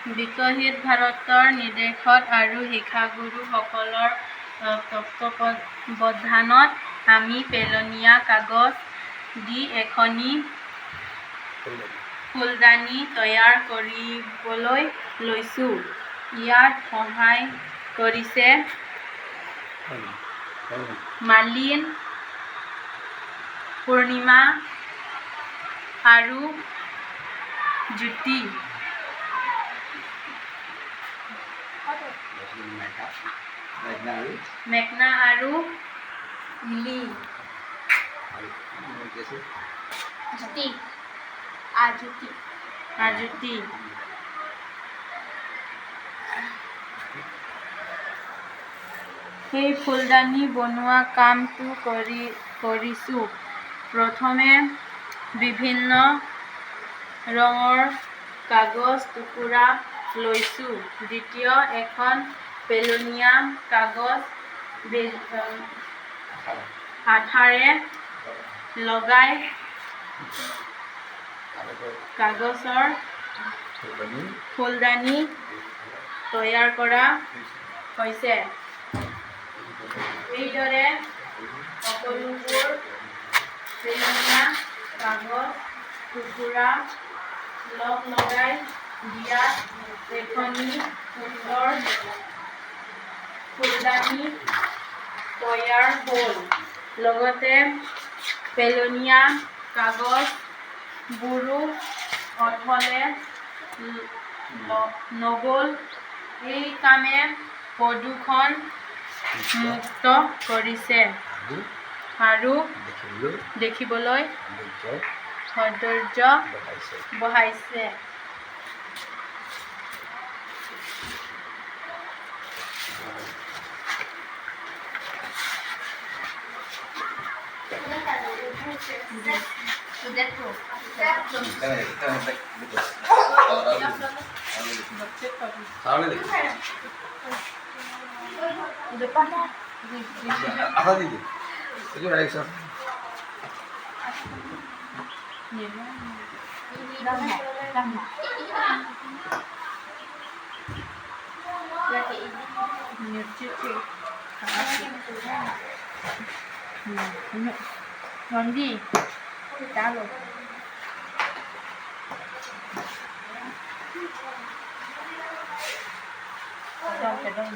বিকশিত ভাৰতৰ নিৰ্দেশত আৰু শিক্ষাগুৰুসকলৰ তত্ত্বাৱধানত আমি পেলনীয়া কাগজ দি এখনি ফুলদানি তৈয়াৰ কৰিবলৈ লৈছোঁ। ইয়াত সহায় কৰিছে মালিন, পূৰ্ণিমা আৰু জ্যোতি। মেঘনা আৰু লিলি। আজুতি। সেই ফুলদানি বনোৱা কামটো কৰিছোঁ। প্ৰথমে বিভিন্ন ৰঙৰ কাগজ টুকুৰা লৈছোঁ। দ্বিতীয় এখন পেলনীয়া কাগজ আঠাৰে লগাই কাগজৰ ফুলদানি তৈয়াৰ কৰা হৈছে। এইদৰে সকলোবোৰ পেলনীয়া কাগজ টুকুৰা লগাই দিয়াত এখনি সুন্দৰ ফুলদানি তৈয়াৰ হ'ল। লগতে পেলনীয়া কাগজবোৰো অথলে নগ'ল। এই কামে প্ৰদূষণ মুক্ত কৰিছে আৰু দেখিবলৈ সৌন্দৰ্য বঢ়াইছে। Rondi, taruh. Jangan